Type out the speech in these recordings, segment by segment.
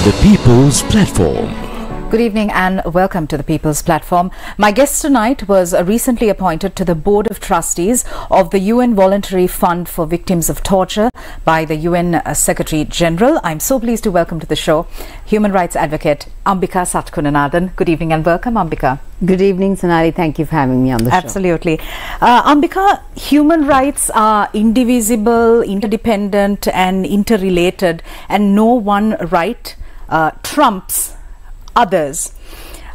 The People's Platform. Good evening and welcome to the People's Platform. My guest tonight was recently appointed to the Board of Trustees of the UN Voluntary Fund for Victims of Torture by the UN Secretary General. I'm so pleased to welcome to the show human rights advocate Ambika Satkunanathan. Good evening and welcome, Ambika. Good evening, Sonali. Thank you for having me on the show. Absolutely. Ambika, human rights are indivisible, interdependent and interrelated, and no one right trumps others.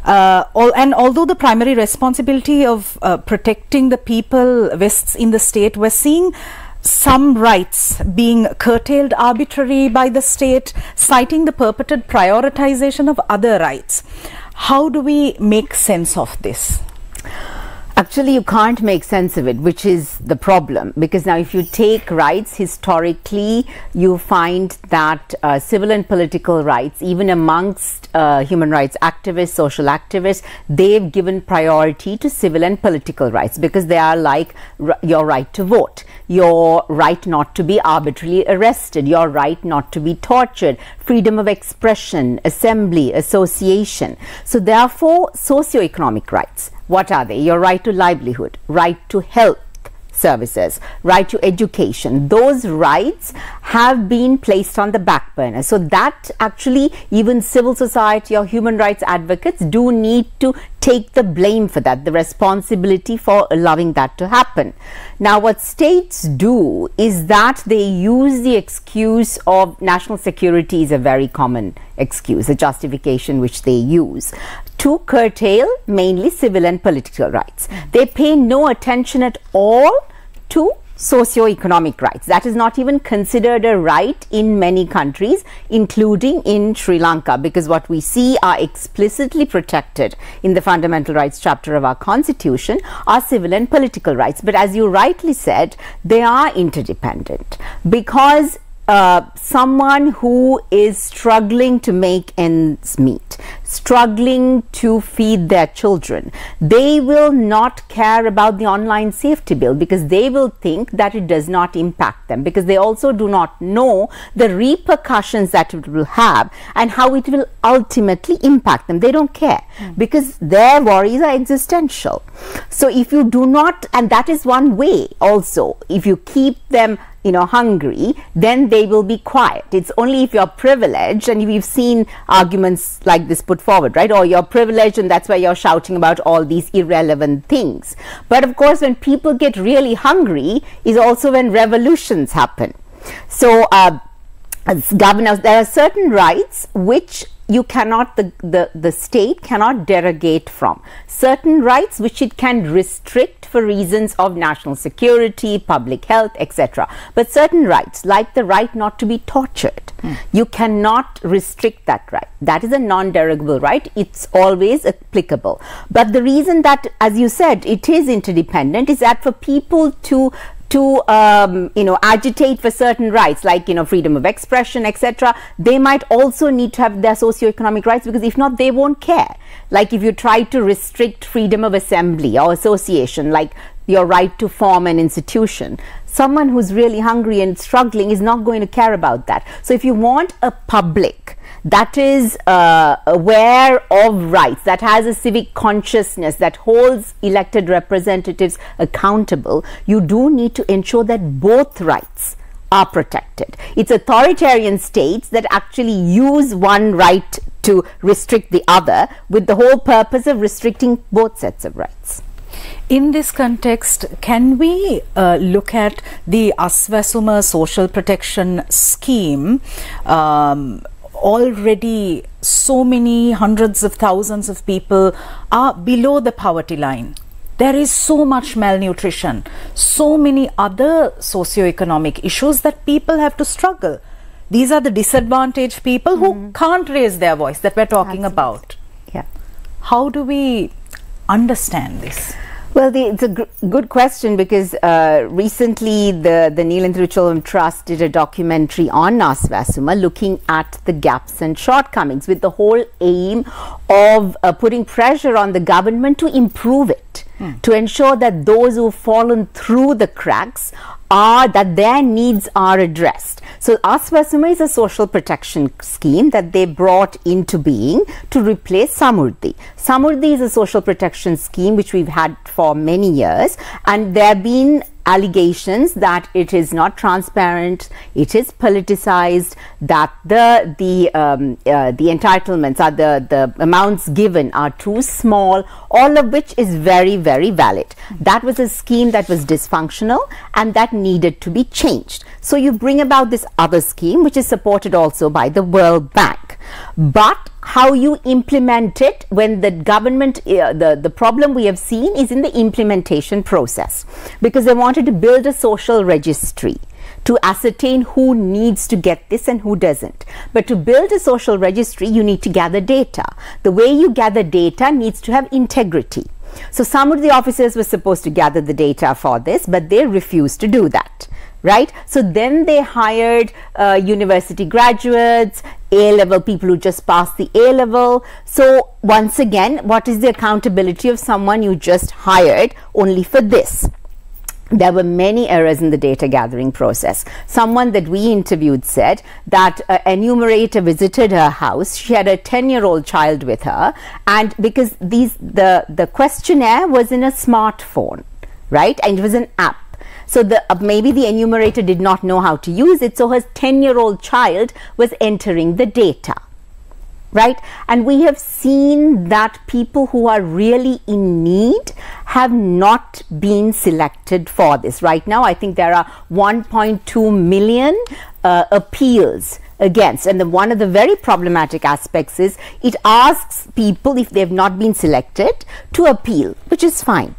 And although the primary responsibility of protecting the people rests in the state, we're seeing some rights being curtailed arbitrarily by the state, citing the purported prioritization of other rights. How do we make sense of this? Actually, you can't make sense of it, which is the problem. Because now if you take rights historically, you find that civil and political rights, even amongst human rights activists, social activists, they've given priority to civil and political rights because they are like your right to vote, your right not to be arbitrarily arrested, your right not to be tortured, freedom of expression, assembly, association. So therefore, socioeconomic rights. What are they? Your right to livelihood, right to health services, right to education. Those rights have been placed on the back burner. So that actually even civil society or human rights advocates do need to take the blame for that, the responsibility for allowing that to happen. Now, what states do is that they use the excuse of national security is a very common excuse, a justification which they use to curtail mainly civil and political rights. They pay no attention at all to socio-economic rights. That is not even considered a right in many countries, including in Sri Lanka, because what we see are explicitly protected in the fundamental rights chapter of our constitution are civil and political rights. But as you rightly said, they are interdependent, because someone who is struggling to make ends meet, struggling to feed their children, they will not care about the online safety bill because they will think that it does not impact them, because they also do not know the repercussions that it will have and how it will ultimately impact them. They don't care because their worries are existential. So if you do not, and that is one way also, if you keep them hungry, then they will be quiet. It's only if you're privileged, and we've seen arguments like this put forward, right? Or you're privileged and that's why you're shouting about all these irrelevant things. But of course, when people get really hungry is also when revolutions happen. So as governors, there are certain rights which you cannot, the state cannot derogate from. Certain rights which it can restrict for reasons of national security, public health, etc. But certain rights, like the right not to be tortured, you cannot restrict that right. That is a non-derogable right. It's always applicable. But the reason that, as you said, it is interdependent is that for people to agitate for certain rights like freedom of expression, etc., they might also need to have their socioeconomic rights, because if not, they won't care. Like if you try to restrict freedom of assembly or association, like your right to form an institution, someone who's really hungry and struggling is not going to care about that. So if you want a public that is aware of rights, that has a civic consciousness, that holds elected representatives accountable, you do need to ensure that both rights are protected. It's authoritarian states that actually use one right to restrict the other with the whole purpose of restricting both sets of rights. In this context, can we look at the Aswasuma social protection scheme? Already so many hundreds of thousands of people are below the poverty line. There is so much malnutrition, so many other socioeconomic issues that people have to struggle. These are the disadvantaged people who can't raise their voice that we're talking about. Yeah. How do we understand this? Well, it's a good question, because recently the Neelanthuru Children Trust did a documentary on Aswasuma looking at the gaps and shortcomings with the whole aim of putting pressure on the government to improve it, to ensure that those who've fallen through the cracks that their needs are addressed. So Aswasama is a social protection scheme that they brought into being to replace Samurdhi. Samurdhi is a social protection scheme which we've had for many years, and there have been allegations that it is not transparent, it is politicized, that the entitlements are the amounts given are too small, all of which is very, very valid. That was a scheme that was dysfunctional and that needed to be changed. So you bring about this other scheme which is supported also by the World Bank. But how you implement it, when the government, the problem we have seen is in the implementation process, because they wanted to build a social registry to ascertain who needs to get this and who doesn't. But to build a social registry, you need to gather data. The way you gather data needs to have integrity. So some of the officers were supposed to gather the data for this, but they refused to do that. Right? So then they hired university graduates, A-level people who just passed the A-level. So once again, what is the accountability of someone you just hired only for this? There were many errors in the data gathering process. Someone that we interviewed said that an enumerator visited her house. She had a 10-year-old child with her, and because the questionnaire was in a smartphone, right? And it was an app. So maybe the enumerator did not know how to use it, so her 10-year-old child was entering the data, right? And we have seen that people who are really in need have not been selected for this. Right now, I think there are 1.2 million appeals against, and one of the very problematic aspects is it asks people, if they have not been selected, to appeal, which is fine.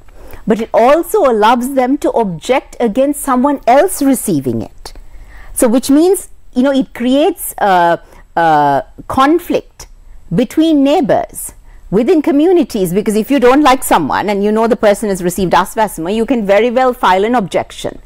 But it also allows them to object against someone else receiving it. So which means, you know, it creates conflict between neighbors, within communities, because if you don't like someone and you know the person has received Aswasama, you can very well file an objection.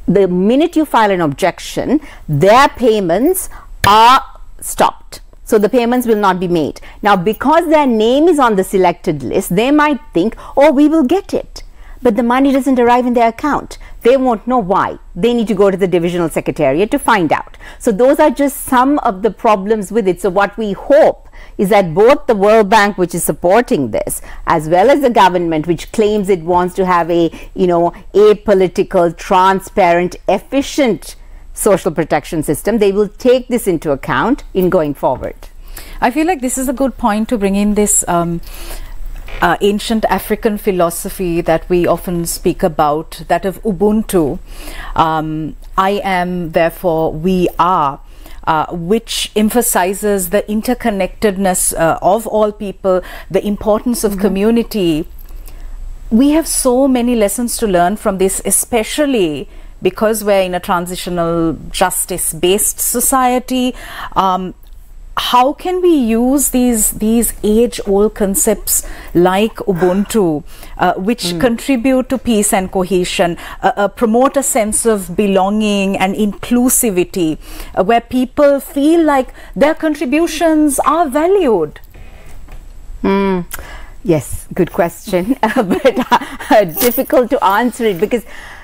The minute you file an objection, their payments are stopped. So the payments will not be made. Now, because their name is on the selected list, they might think, oh, we will get it. But the money doesn't arrive in their account. They won't know why. They need to go to the divisional secretariat to find out. So those are just some of the problems with it. So what we hope is that both the World Bank, which is supporting this, as well as the government, which claims it wants to have a, you know, apolitical, transparent, efficient social protection system, they will take this into account in going forward. I feel like this is a good point to bring in this ancient African philosophy that we often speak about, that of Ubuntu. I am, therefore we are, which emphasizes the interconnectedness of all people, the importance of community. We have so many lessons to learn from this, especially because we're in a transitional justice-based society. How can we use these age-old concepts like Ubuntu, which contribute to peace and cohesion, promote a sense of belonging and inclusivity, where people feel like their contributions are valued? Yes, good question, but difficult to answer it, because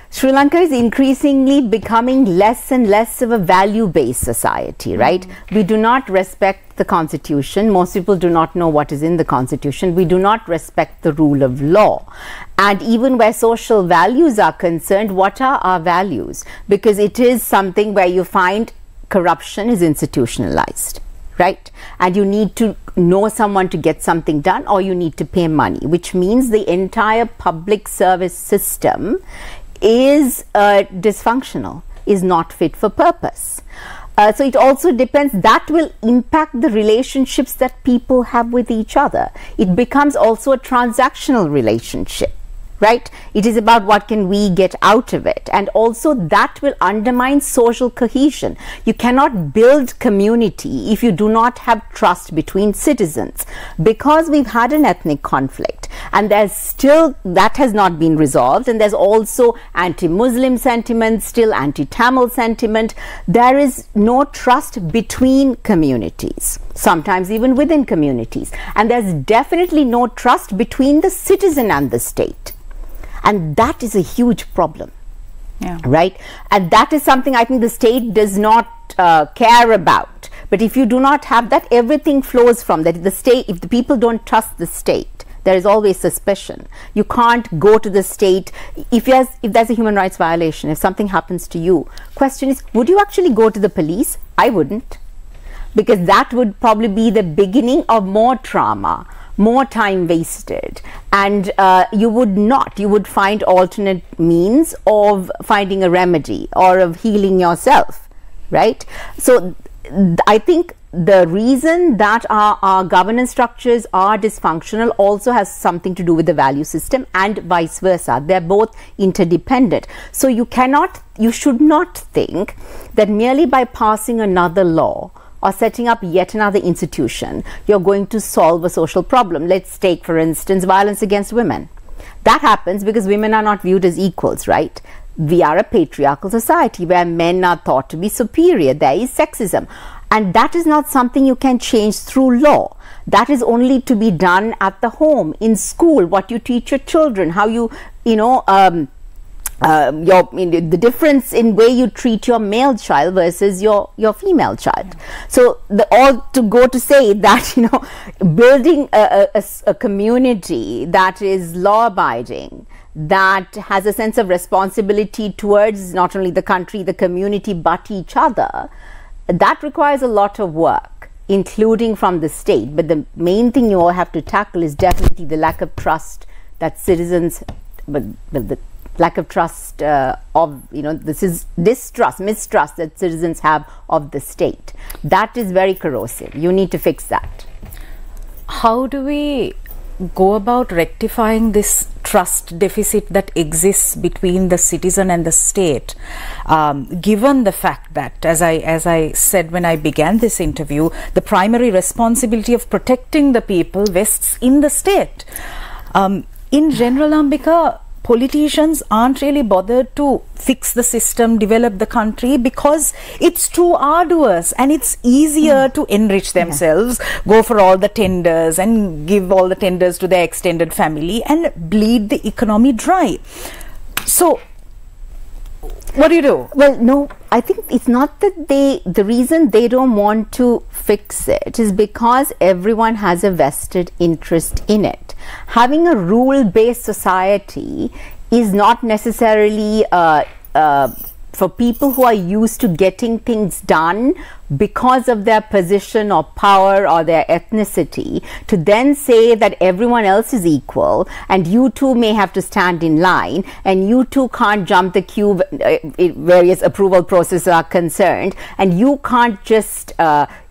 Sri Lanka is increasingly becoming less and less of a value-based society, right? We do not respect the Constitution. Most people do not know what is in the Constitution. We do not respect the rule of law. And even where social values are concerned, what are our values? Because it is something where you find corruption is institutionalized, right? And you need to know someone to get something done, or you need to pay money, which means the entire public service system is dysfunctional, is not fit for purpose. So it also depends, that will impact the relationships that people have with each other. It becomes also a transactional relationship, right? It is about what can we get out of it, and also that will undermine social cohesion. You cannot build community if you do not have trust between citizens, because we've had an ethnic conflict and there's still, that has not been resolved, and there's also anti-Muslim sentiment, still anti-Tamil sentiment. There is no trust between communities, sometimes even within communities, and there's definitely no trust between the citizen and the state. And that is a huge problem. Yeah. Right? And that is something I think the state does not care about. But if you do not have that, everything flows from that. The state, if the people don't trust the state, there is always suspicion. You can't go to the state. If there's a human rights violation, if something happens to you, question is, would you actually go to the police? I wouldn't. Because that would probably be the beginning of more trauma, more time wasted, and you would find alternate means of finding a remedy or of healing yourself, right? So I think the reason that our governance structures are dysfunctional also has something to do with the value system, and vice versa. They're both interdependent. So you should not think that merely by passing another law or setting up yet another institution, you're going to solve a social problem. Let's take, for instance, violence against women. That happens because women are not viewed as equals, right? We are a patriarchal society where men are thought to be superior. There is sexism. And that is not something you can change through law. That is only to be done at the home, in school, what you teach your children, how the difference in way you treat your male child versus your female child. Yeah. So to say that building a community that is law abiding, that has a sense of responsibility towards not only the country, the community, but each other, that requires a lot of work, including from the state. But the main thing you all have to tackle is definitely the lack of trust that citizens, the lack of trust mistrust that citizens have of the state. That is very corrosive. You need to fix that. How do we go about rectifying this trust deficit that exists between the citizen and the state, given the fact that, as I said when I began this interview, the primary responsibility of protecting the people vests in the state? In general, Ambika, politicians aren't really bothered to fix the system, develop the country, because it's too arduous and it's easier to enrich themselves, go for all the tenders and give all the tenders to their extended family and bleed the economy dry. So what do you do? Well, no, I think it's not that the reason they don't want to fix it is because everyone has a vested interest in it. Having a rule-based society is not necessarily for people who are used to getting things done because of their position or power or their ethnicity, to then say that everyone else is equal and you too may have to stand in line and you too can't jump the queue, various approval processes are concerned, and you can't just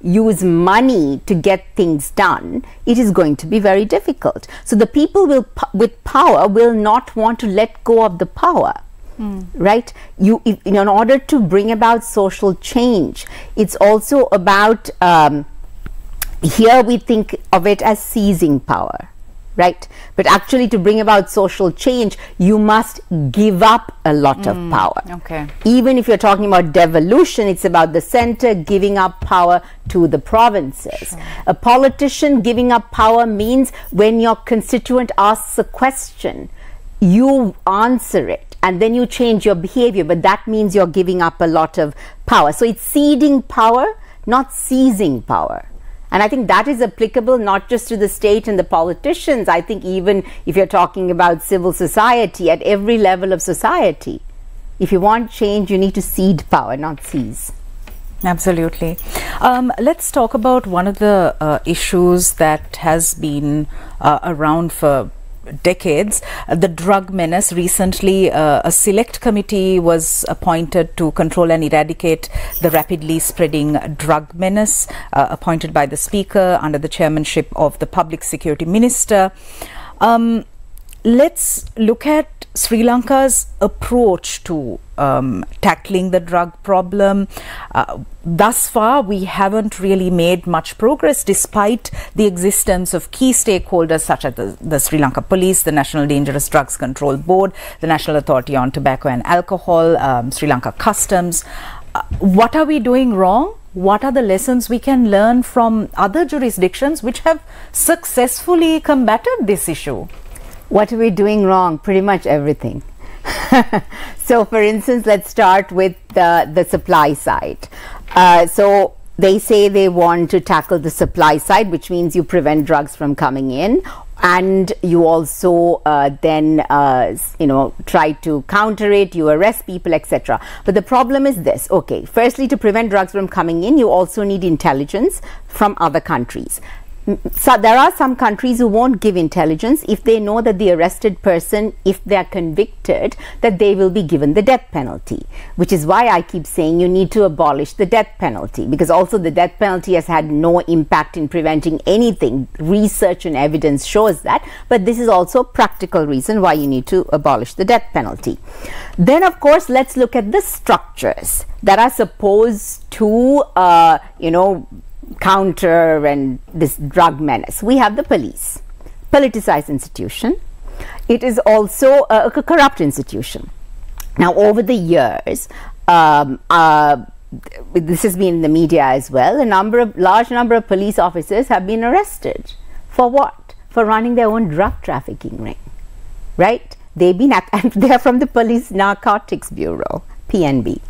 use money to get things done. It is going to be very difficult. So the people with power will not want to let go of the power. Right? In order to bring about social change, it's also about, here we think of it as seizing power, right? But actually, to bring about social change, you must give up a lot of power. Okay. Even if you're talking about devolution, it's about the center giving up power to the provinces. Sure. A politician giving up power means when your constituent asks a question, you answer it. And then you change your behavior, but that means you're giving up a lot of power. So it's ceding power, not seizing power. And I think that is applicable not just to the state and the politicians. I think even if you're talking about civil society, at every level of society, if you want change, you need to cede power, not seize. Absolutely. Let's talk about one of the issues that has been around for decades, the drug menace. Recently, a select committee was appointed to control and eradicate the rapidly spreading drug menace, appointed by the Speaker under the chairmanship of the Public Security Minister. Let's look at Sri Lanka's approach to tackling the drug problem. Thus far, we haven't really made much progress despite the existence of key stakeholders such as the Sri Lanka Police, the National Dangerous Drugs Control Board, the National Authority on Tobacco and Alcohol, Sri Lanka Customs. What are we doing wrong? What are the lessons we can learn from other jurisdictions which have successfully combated this issue? What are we doing wrong? Pretty much everything. So, for instance, let's start with the supply side. So they say they want to tackle the supply side, which means you prevent drugs from coming in, and you also then try to counter it, you arrest people, etc. But the problem is this: okay, firstly, to prevent drugs from coming in, you also need intelligence from other countries. So there are some countries who won't give intelligence if they know that the arrested person, if they are convicted, that they will be given the death penalty, which is why I keep saying you need to abolish the death penalty, because also the death penalty has had no impact in preventing anything. Research and evidence shows that, but this is also a practical reason why you need to abolish the death penalty. Then, of course, let's look at the structures that are supposed to, counter and this drug menace. We have the police, politicized institution. It is also a corrupt institution. Now, over the years, this has been in the media as well, large number of police officers have been arrested. For what? For running their own drug trafficking ring, right? They've been and they are from the Police Narcotics Bureau, PNB.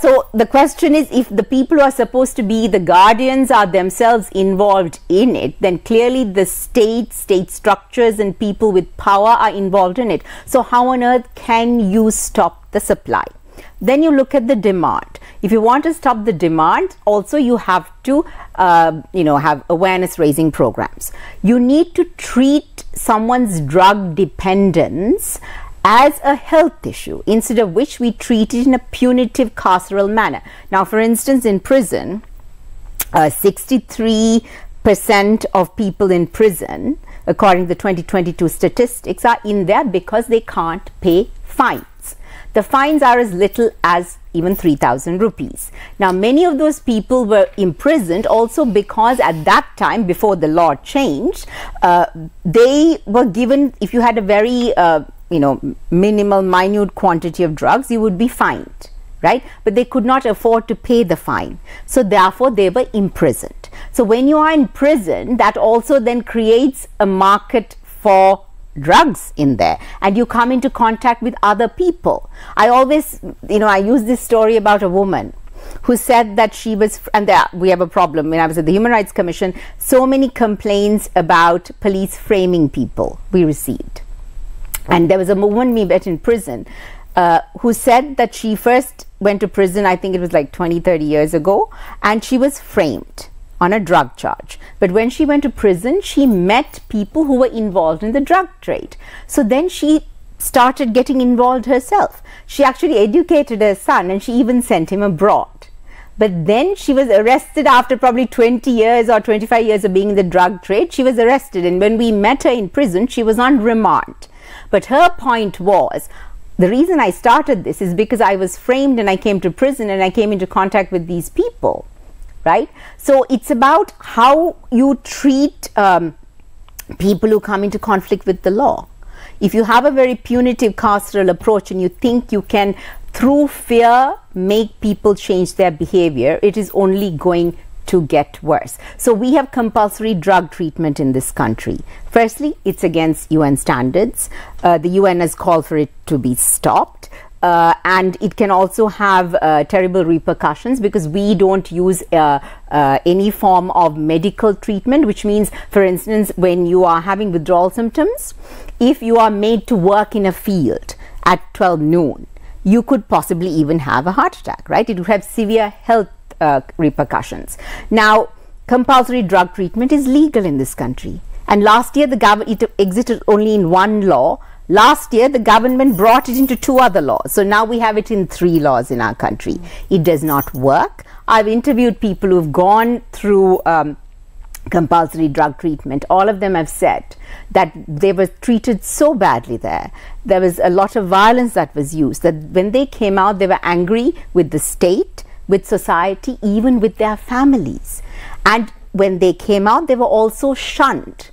So the question is, if the people who are supposed to be the guardians are themselves involved in it, then clearly the state structures and people with power are involved in it. So how on earth can you stop the supply? Then you look at the demand. If you want to stop the demand, also you have to have awareness raising programs. You need to treat someone's drug dependence as a health issue, instead of which we treat it in a punitive carceral manner. Now, for instance, in prison, 63% of people in prison, according to the 2022 statistics, are in there because they can't pay fines. The fines are as little as even 3,000 rupees. Now, many of those people were imprisoned also because at that time, before the law changed, they were given, if you had a very minimal, minute quantity of drugs, you would be fined, right? But they could not afford to pay the fine. So therefore, they were imprisoned. So when you are in prison, that also then creates a market for drugs in there, and you come into contact with other people. I always, I use this story about a woman who said that she was, and we have a problem. When I was at the Human Rights Commission, so many complaints about police framing people we received. And there was a woman we met in prison who said that she first went to prison, I think it was like 20-30 years ago, and she was framed on a drug charge. But when she went to prison, she met people who were involved in the drug trade. So then she started getting involved herself. She actually educated her son, and she even sent him abroad. But then she was arrested after probably 20 years or 25 years of being in the drug trade. She was arrested, and when we met her in prison, she was on remand. But her point was, the reason I started this is because I was framed and I came to prison and I came into contact with these people, right? So it's about how you treat people who come into conflict with the law. If you have a very punitive carceral approach and you think you can, through fear, make people change their behavior, it is only going to get worse. So we have compulsory drug treatment in this country. Firstly, it's against UN standards. The UN has called for it to be stopped. And it can also have terrible repercussions because we don't use any form of medical treatment, which means, for instance, when you are having withdrawal symptoms, if you are made to work in a field at 12 noon, you could possibly even have a heart attack, right? It would have severe health repercussions. Now, compulsory drug treatment is legal in this country. And last year, it existed only in one law. Last year, the government brought it into 2 other laws. So now we have it in 3 laws in our country. It does not work. I've interviewed people who've gone through compulsory drug treatment. All of them have said that they were treated so badly there. There was a lot of violence that was used, that when they came out, they were angry with the state, with society, even with their families. And when they came out, they were also shunned,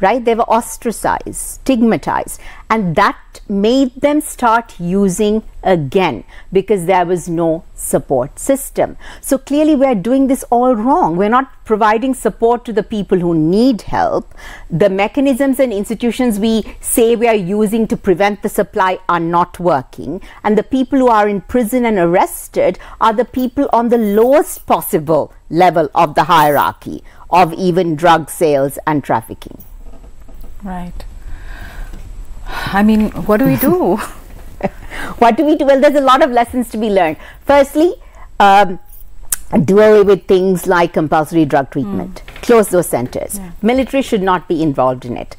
right? They were ostracized, stigmatized, and that made them start using again because there was no support system. So clearly we're doing this all wrong. We're not providing support to the people who need help. The mechanisms and institutions we say we are using to prevent the supply are not working, and the people who are in prison and arrested are the people on the lowest possible level of the hierarchy of even drug sales and trafficking. Right. I mean, what do we do? What do we do? Well, there's a lot of lessons to be learned. Firstly, do away with things like compulsory drug treatment. Close those centers. Military should not be involved in it.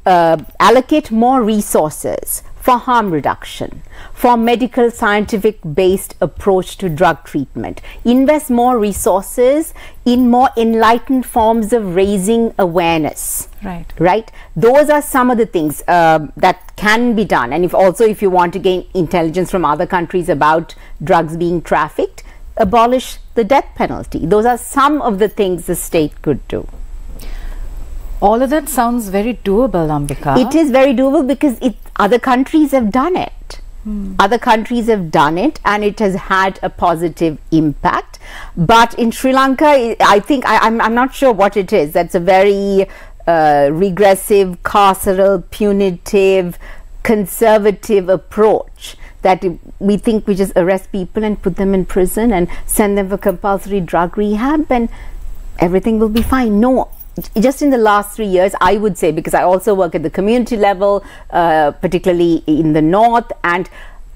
Allocate more resources for harm reduction, for medical scientific based approach to drug treatment. Invest more resources in more enlightened forms of raising awareness. Right? Those are some of the things that can be done. And if you want to gain intelligence from other countries about drugs being trafficked, abolish the death penalty. Those are some of the things the state could do. All of that sounds very doable, Ambika. It is very doable because other countries have done it. Other countries have done it and it has had a positive impact. But in Sri Lanka, I think, I'm not sure what it is. That's a very regressive, carceral, punitive, conservative approach that we think we just arrest people and put them in prison and send them for compulsory drug rehab and everything will be fine. No. Just in the last 3 years, I would say, because I also work at the community level, particularly in the north, and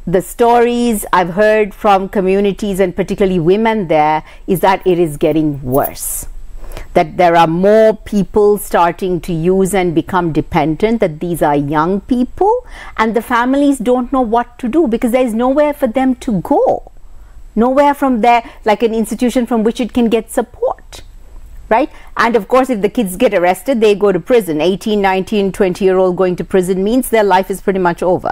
the stories I've heard from communities and particularly women there is that it is getting worse. That there are more people starting to use and become dependent, that these are young people, and the families don't know what to do because there is nowhere for them to go. Nowhere from there, like an institution from which it can get support. Right? And of course, if the kids get arrested, they go to prison. 18, 19, 20-year-old going to prison means their life is pretty much over.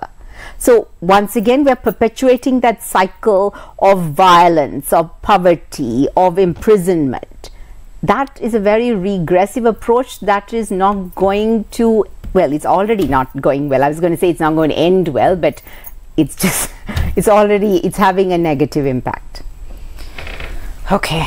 So once again, we're perpetuating that cycle of violence, of poverty, of imprisonment. That is a very regressive approach that is not going to, well, it's already not going well. I was going to say it's not going to end well, but it's just, it's having a negative impact. Okay.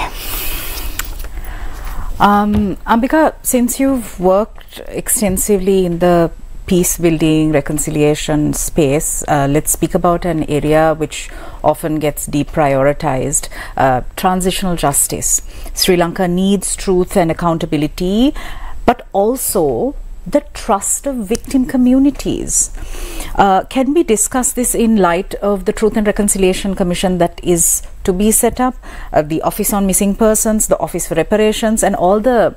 Ambika, since you've worked extensively in the peace building, reconciliation space, let's speak about an area which often gets deprioritized, transitional justice. Sri Lanka needs truth and accountability, but also the trust of victim communities. Can we discuss this in light of the Truth and Reconciliation Commission that is to be set up, the Office on Missing Persons, the Office for Reparations, and all the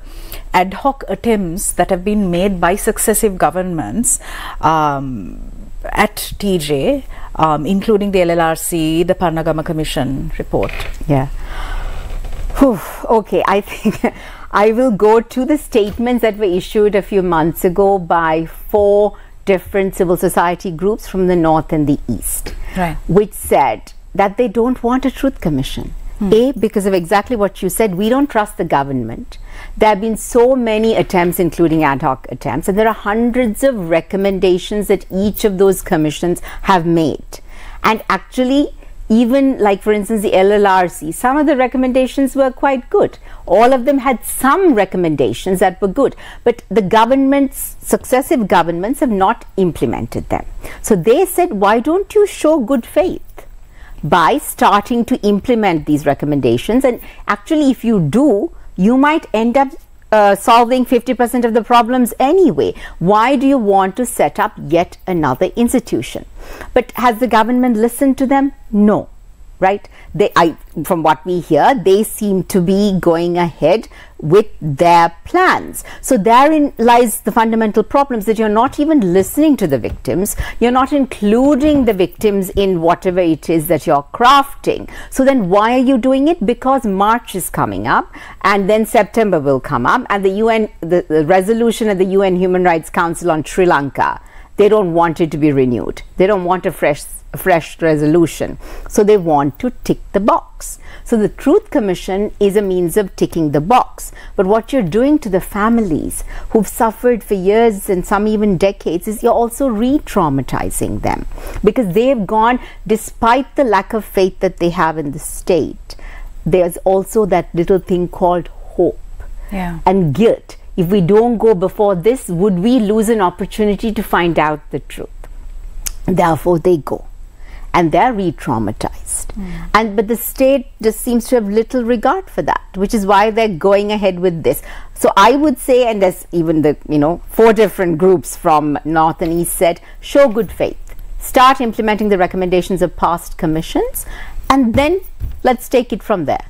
ad hoc attempts that have been made by successive governments at TJ, including the LLRC, the Parnagama Commission report? Yeah. Whew, okay, I think I will go to the statements that were issued a few months ago by 4 different civil society groups from the north and the east, which said that they don't want a truth commission. Because of exactly what you said, we don't trust the government. There have been so many attempts, including ad hoc attempts, and there are hundreds of recommendations that each of those commissions have made. And actually, even like, for instance, the LLRC, some of the recommendations were quite good. All of them had some recommendations that were good, but the governments, successive governments, have not implemented them. So they said, why don't you show good faith by starting to implement these recommendations? And actually, if you do, you might end up solving 50% of the problems anyway. Why do you want to set up yet another institution? But has the government listened to them? No. Right? From what we hear, they seem to be going ahead with their plans. So therein lies the fundamental problems, that you're not even listening to the victims. You're not including the victims in whatever it is that you're crafting. So then why are you doing it? Because March is coming up, and then September will come up, and the UN, the resolution of the UN Human Rights Council on Sri Lanka, they don't want it to be renewed. They don't want a fresh a fresh resolution. So they want to tick the box. So the Truth Commission is a means of ticking the box. But what you're doing to the families who've suffered for years and some even decades is you're also re-traumatizing them, because they've gone, despite the lack of faith that they have in the state, there's also that little thing called hope and guilt. If we don't go before this, would we lose an opportunity to find out the truth? Therefore they go, and they're re-traumatized. But the state just seems to have little regard for that, which is why they're going ahead with this. So I would say, and there's even the 4 different groups from North and East said, show good faith, start implementing the recommendations of past commissions, and then let's take it from there.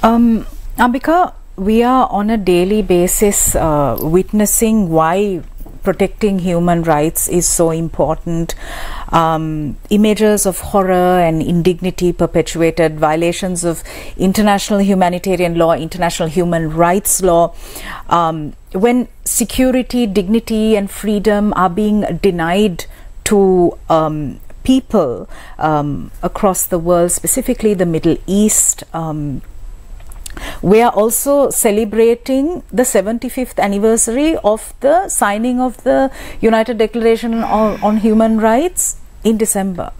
Ambika, we are on a daily basis witnessing why protecting human rights is so important. Images of horror and indignity perpetuated, violations of international humanitarian law, international human rights law. When security, dignity and freedom are being denied to people across the world, specifically the Middle East, we are also celebrating the 75th anniversary of the signing of the United Declaration on Human Rights in December.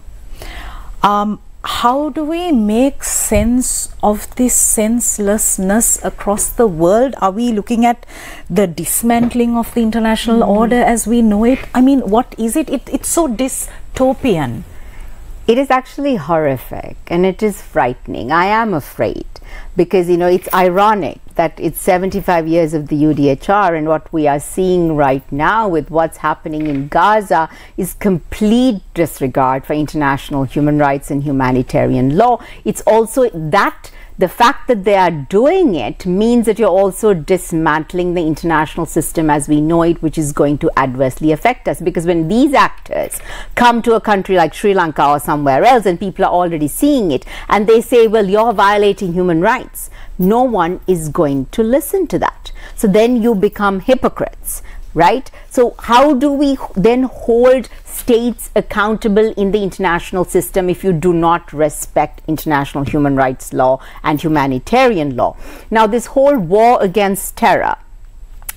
How do we make sense of this senselessness across the world? Are we looking at the dismantling of the international order as we know it? I mean, what is it? It's so dystopian. It is actually horrific and it is frightening. I am afraid, because it's ironic that it's 75 years of the UDHR, and what we are seeing right now with what's happening in Gaza is complete disregard for international human rights and humanitarian law. It's also that the fact that they are doing it means that you're also dismantling the international system as we know it, which is going to adversely affect us. Because when these actors come to a country like Sri Lanka or somewhere else, and people are already seeing it, and they say, well, you're violating human rights, no one is going to listen to that. So then you become hypocrites, right? So how do we then hold states accountable in the international system if you do not respect international human rights law and humanitarian law? Now, this whole war against terror,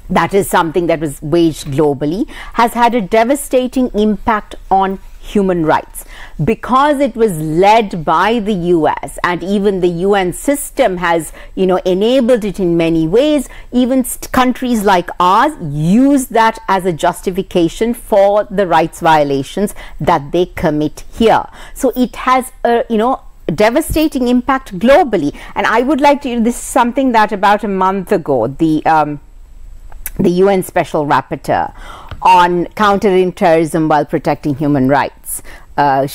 that is something that was waged globally, has had a devastating impact on human rights, because it was led by the US, and even the UN system has enabled it in many ways. Even countries like ours use that as a justification for the rights violations that they commit here. So it has a devastating impact globally. And I would like to, this is something that about a month ago the UN Special Rapporteur on countering terrorism while protecting human rights. Her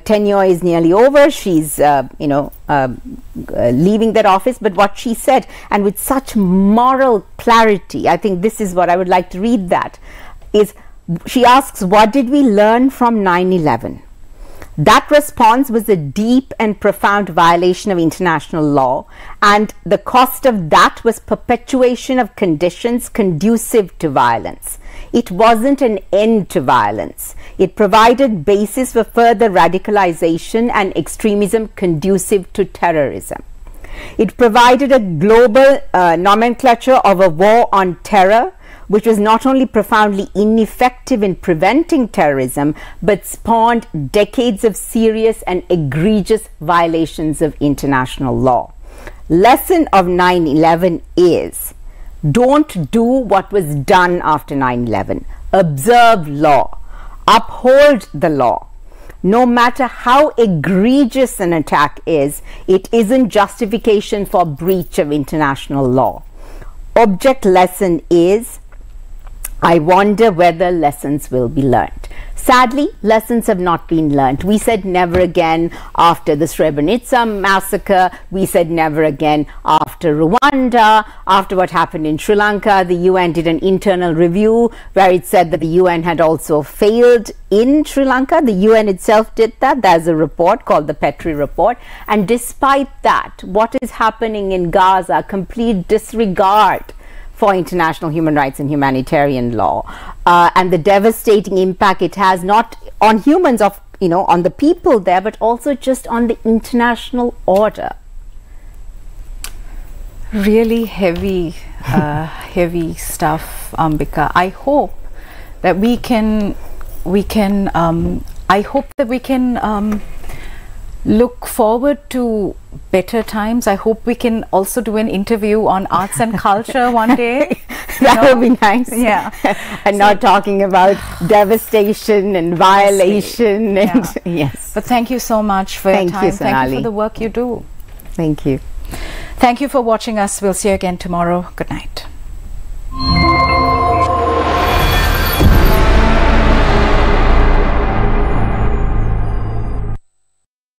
tenure is nearly over. She's leaving that office. But what she said, and with such moral clarity, I think this is what I would like to read, that is, she asks, what did we learn from 9/11? That response was a deep and profound violation of international law, and the cost of that was perpetuation of conditions conducive to violence. It wasn't an end to violence. It provided basis for further radicalization and extremism conducive to terrorism. It provided a global nomenclature of a war on terror, which was not only profoundly ineffective in preventing terrorism, but spawned decades of serious and egregious violations of international law. Lesson of 9/11 is, don't do what was done after 9/11. Observe law. Uphold the law. No matter how egregious an attack is, it isn't justification for breach of international law. Object lesson is, I wonder whether lessons will be learned. Sadly, lessons have not been learned. We said never again after the Srebrenica massacre. We said never again after Rwanda. After what happened in Sri Lanka, the UN did an internal review where it said that the UN had also failed in Sri Lanka. The UN itself did that. There's a report called the Petrie Report. And despite that, what is happening in Gaza, complete disregard for international human rights and humanitarian law, and the devastating impact it has not on humans, on the people there, but also just on the international order. Really heavy, heavy stuff, Ambika. I hope that we can look forward to better times. I hope we can also do an interview on arts and culture one day. That would be nice. Yeah. And not talking about devastation and violation. And yes. But thank you so much for your time. Thank you for the work you do. Thank you. Thank you for watching us. We'll see you again tomorrow. Good night.